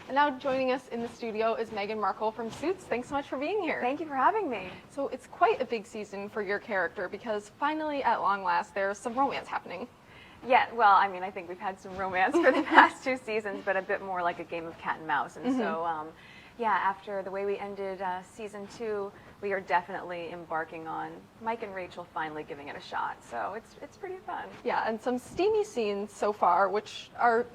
And now joining us in the studio is Meghan Markle from Suits. Thanks so much for being here. Thank you for having me. So it's quite a big season for your character because finally, at long last, there's some romance happening. Yeah, well, I mean, I think we've had some romance for the past 2 seasons, but a bit more like a game of cat and mouse. And so, yeah, after the way we ended season 2, we are definitely embarking on Mike and Rachel finally giving it a shot. So it's pretty fun. Yeah, and some steamy scenes so far, which are,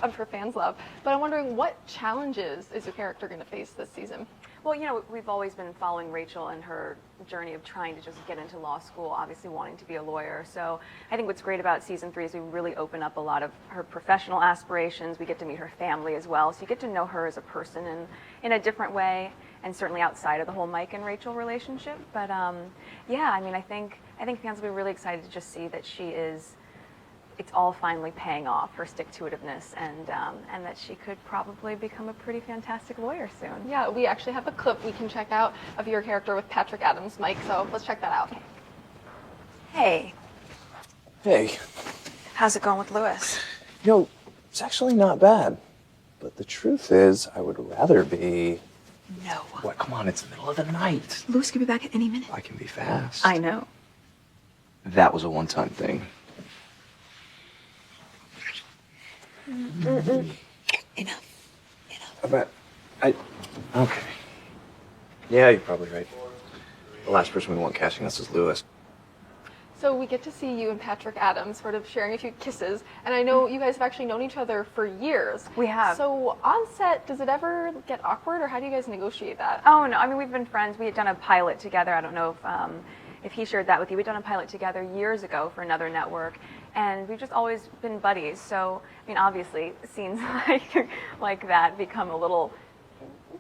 I'm sure fans love. But I'm wondering, what challenges is your character going to face this season? Well, we've always been following Rachel and her journey of trying to just get into law school, obviously wanting to be a lawyer. So I think what's great about season 3 is we really open up a lot of her professional aspirations. We get to meet her family as well. So you get to know her as a person in a different way, and certainly outside of the whole Mike and Rachel relationship. But yeah, I mean, I think fans will be really excited to just see that it's all finally paying off, her stick-to-itiveness, and that she could probably become a pretty fantastic lawyer soon. Yeah, we actually have a clip we can check out of your character with Patrick Adams, Mike, so let's check that out. Hey. Hey. How's it going with Lewis? It's actually not bad. But the truth is, I would rather be... No. What? Come on, it's the middle of the night. Lewis could be back at any minute. I can be fast. I know. That was a one-time thing. Enough. But okay. Yeah, you're probably right. The last person we want casting us is Lewis. So we get to see you and Patrick Adams sort of sharing a few kisses, and I know you guys have actually known each other for years. We have. So on set, does it ever get awkward, or how do you guys negotiate that? Oh, no, I mean, we've been friends. We had done a pilot together. I don't know if he shared that with you. We'd done a pilot together years ago for another network, and we've just always been buddies. So, I mean, obviously, scenes like that become a little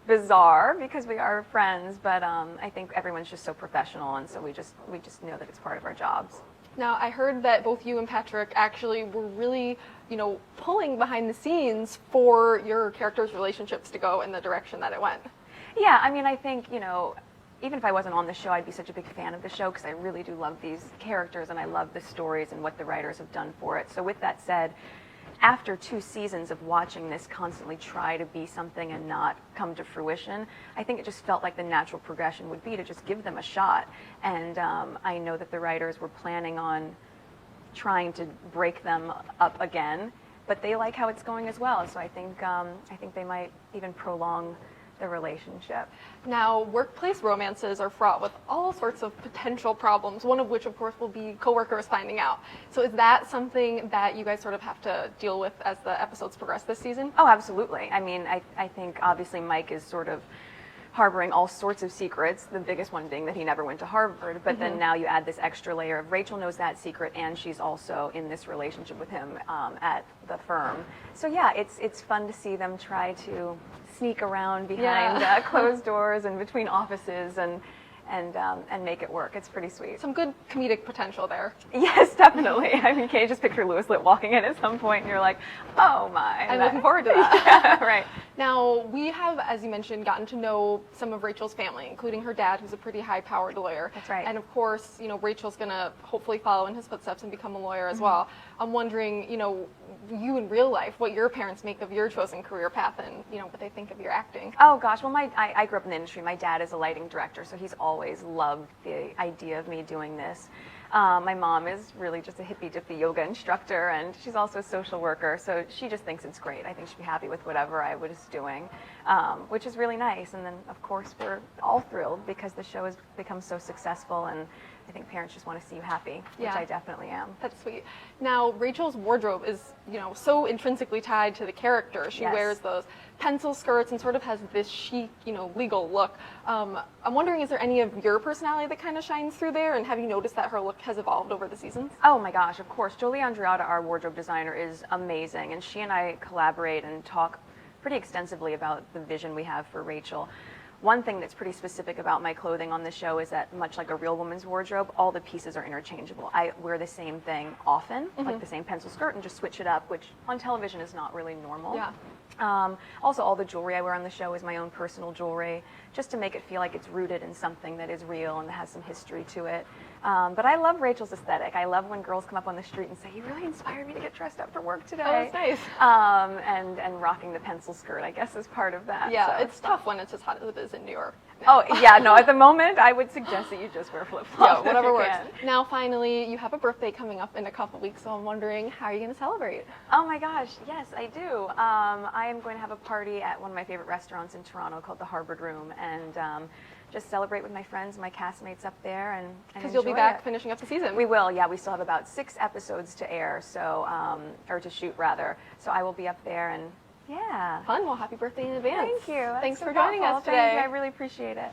bizarre because we are friends, but I think everyone's just so professional, and so we just know that it's part of our jobs. Now, I heard that both you and Patrick actually were really, pulling behind the scenes for your characters' relationships to go in the direction that it went. Yeah, I mean, I think, even if I wasn't on the show, I'd be such a big fan of the show because I really do love these characters and I love the stories and what the writers have done for it. So with that said, after 2 seasons of watching this constantly try to be something and not come to fruition, I think it just felt like the natural progression would be to just give them a shot. And I know that the writers were planning on trying to break them up again, but they like how it's going as well. So I think they might even prolong the relationship. Now, workplace romances are fraught with all sorts of potential problems, one of which, of course, will be coworkers finding out. So is that something that you guys sort of have to deal with as the episodes progress this season? Oh, absolutely. I mean, I think obviously Mike is sort of harboring all sorts of secrets, the biggest one being that he never went to Harvard, but then now you add this extra layer of Rachel knows that secret and she's also in this relationship with him at the firm. So yeah, it's fun to see them try to sneak around behind closed doors and between offices and make it work. It's pretty sweet. Some good comedic potential there. Yes, definitely. I mean, can you just picture Louis Litt walking in at some point and you're like, oh my. I'm looking forward to that. Yeah, right. Now, we have, as you mentioned, gotten to know some of Rachel's family, including her dad, who's a pretty high-powered lawyer. That's right. And of course, Rachel's going to hopefully follow in his footsteps and become a lawyer as well. I'm wondering, you in real life, what your parents make of your chosen career path and, what they think of your acting. Oh gosh, well I grew up in the industry. My dad is a lighting director, so he's always loved the idea of me doing this. My mom is really just a hippy-dippy yoga instructor, and she's also a social worker, so she just thinks it's great. I think she'd be happy with whatever I was doing, which is really nice. And then, of course, we're all thrilled because the show has become so successful, and I think parents just want to see you happy, which I definitely am. That's sweet. Now, Rachel's wardrobe is, so intrinsically tied to the character. She wears those pencil skirts and sort of has this chic, legal look. I'm wondering, is there any of your personality that kind of shines through there? And have you noticed that her look has evolved over the seasons? Oh my gosh, of course. Jolie Andreatta, our wardrobe designer, is amazing. And she and I collaborate and talk pretty extensively about the vision we have for Rachel. One thing that's pretty specific about my clothing on the show is that, much like a real woman's wardrobe, all the pieces are interchangeable. I wear the same thing often, like the same pencil skirt, and just switch it up, which on television is not really normal. Yeah. Also, all the jewelry I wear on the show is my own personal jewelry, just to make it feel like it's rooted in something that is real and that has some history to it. But I love Rachel's aesthetic. I love when girls come up on the street and say, "You really inspired me to get dressed up for work today." Oh, that's nice. And rocking the pencil skirt, I guess, is part of that. Yeah, so it's tough when it's as hot as it is in New York. Oh, yeah, no, at the moment, I would suggest that you just wear flip-flops. Yeah, whatever if you works. can. Now, finally, you have a birthday coming up in a couple weeks, so I'm wondering, how are you going to celebrate? Oh my gosh, yes, I do. I am going to have a party at one of my favorite restaurants in Toronto called the Harvard Room, and just celebrate with my friends, my castmates up there, and Because you'll be enjoy back it. finishing up the season. We will, yeah. We still have about 6 episodes to air, so or to shoot rather. So I will be up there, and yeah. Fun. Well, happy birthday in advance. Thank you. That's Thanks so for joining thoughtful. us today. Thank you. I really appreciate it.